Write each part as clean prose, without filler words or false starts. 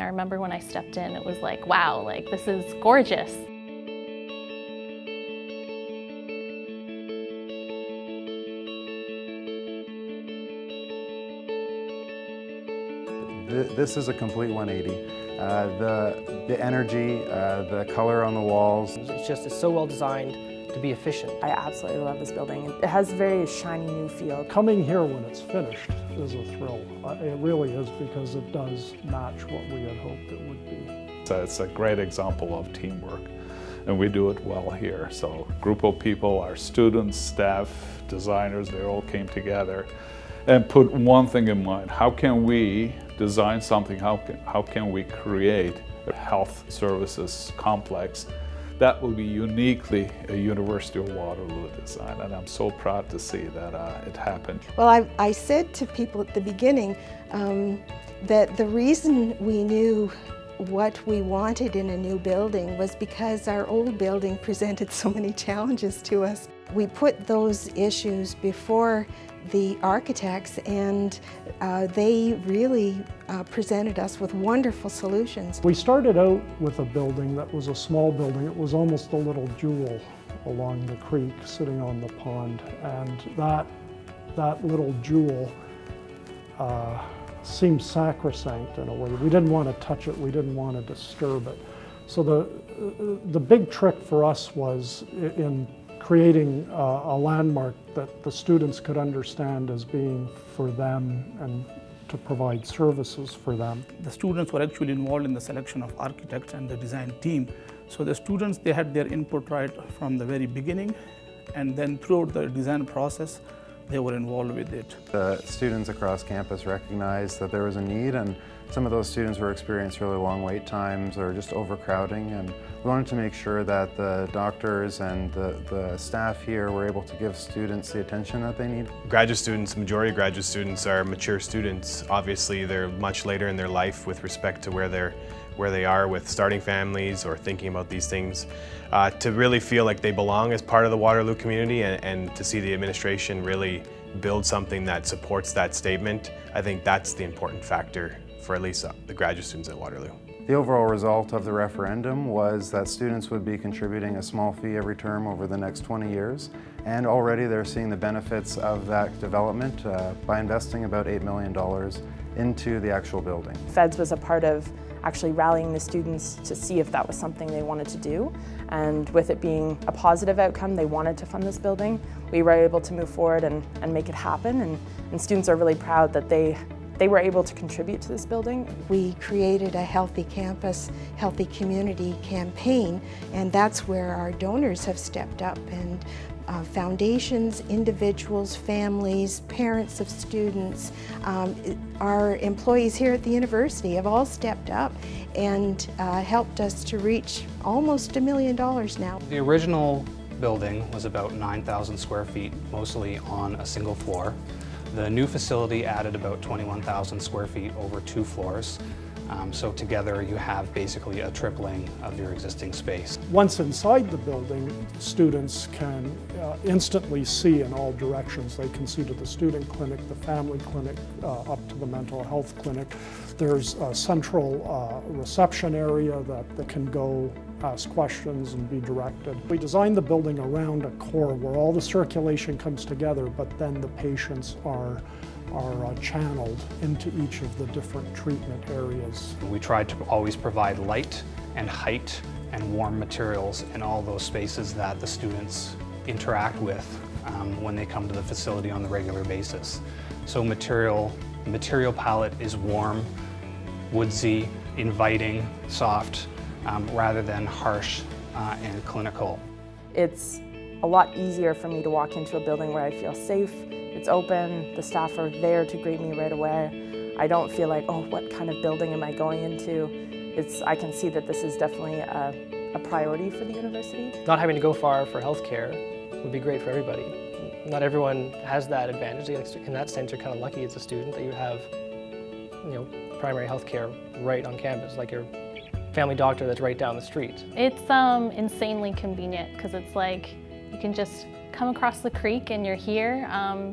I remember when I stepped in, it was like, wow, like this is gorgeous. This is a complete 180. The energy, the color on the walls. It's so well designed to be efficient. I absolutely love this building. It has a very shiny new feel. Coming here when it's finished is a thrill. It really is, because it does match what we had hoped it would be. It's a great example of teamwork, and we do it well here. So a group of people, our students, staff, designers, they all came together and put one thing in mind: how can we design something, how can we create a health services complex that will be uniquely a University of Waterloo design, and I'm so proud to see that it happened. Well, I said to people at the beginning that the reason we knew what we wanted in a new building was because our old building presented so many challenges to us. We put those issues before the architects, and they really presented us with wonderful solutions. We started out with a building that was a small building. It was almost a little jewel along the creek sitting on the pond, and that little jewel seemed sacrosanct in a way. We didn't want to touch it, we didn't want to disturb it. So the big trick for us was in creating a landmark that the students could understand as being for them and to provide services for them. The students were actually involved in the selection of architects and the design team. So the students, they had their input right from the very beginning, and then throughout the design process, they were involved with it. The students across campus recognized that there was a need, and some of those students were experiencing really long wait times or just overcrowding, and we wanted to make sure that the doctors and the staff here were able to give students the attention that they need. Graduate students, majority of graduate students are mature students. Obviously, they're much later in their life with respect to where they are with starting families or thinking about these things. To really feel like they belong as part of the Waterloo community, and to see the administration really build something that supports that statement, I think that's the important factor for at least the graduate students at Waterloo. The overall result of the referendum was that students would be contributing a small fee every term over the next 20 years, and already they're seeing the benefits of that development by investing about $8 million into the actual building. Feds was a part of actually rallying the students to see if that was something they wanted to do, and with it being a positive outcome, they wanted to fund this building. We were able to move forward and make it happen, and students are really proud that they were able to contribute to this building. We created a Healthy Campus, Healthy Community campaign, and that's where our donors have stepped up, and foundations, individuals, families, parents of students, our employees here at the university have all stepped up and helped us to reach almost $1 million now. The original building was about 9,000 square feet, mostly on a single floor. The new facility added about 21,000 square feet over 2 floors. So together you have basically a tripling of your existing space. Once inside the building, students can instantly see in all directions. They can see to the student clinic, the family clinic, up to the mental health clinic. There's a central reception area that they can go ask questions and be directed. We designed the building around a core where all the circulation comes together, but then the patients are channeled into each of the different treatment areas. We tried to always provide light and height and warm materials in all those spaces that the students interact with when they come to the facility on the regular basis. So the material palette is warm, woodsy, inviting, soft, rather than harsh and clinical. It's a lot easier for me to walk into a building where I feel safe. It's open, the staff are there to greet me right away. I don't feel like, oh, what kind of building am I going into? I can see that this is definitely a priority for the university. Not having to go far for healthcare would be great for everybody. Not everyone has that advantage. In that sense, you're kind of lucky as a student that you have, primary healthcare right on campus, like your family doctor that's right down the street. It's insanely convenient because it's like you can just come across the creek and you're here,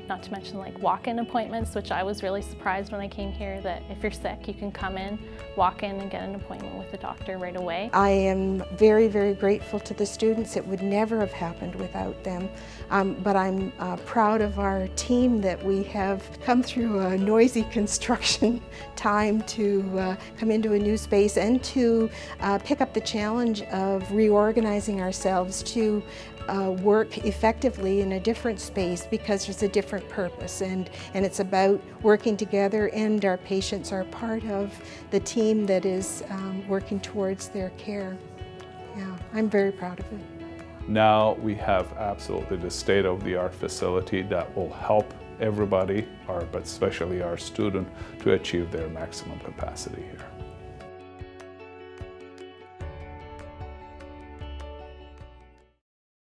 not to mention like walk-in appointments, which I was really surprised when I came here that if you're sick, you can come in, walk in and get an appointment with the doctor right away. I am very, very grateful to the students. It would never have happened without them. But I'm proud of our team that we have come through a noisy construction time to come into a new space and to pick up the challenge of reorganizing ourselves to work effectively in a different space because there's a different purpose and it's about working together, and our patients are part of the team that is working towards their care. Yeah, I'm very proud of it. Now we have absolutely the state-of-the-art facility that will help everybody, but especially our student, to achieve their maximum capacity here.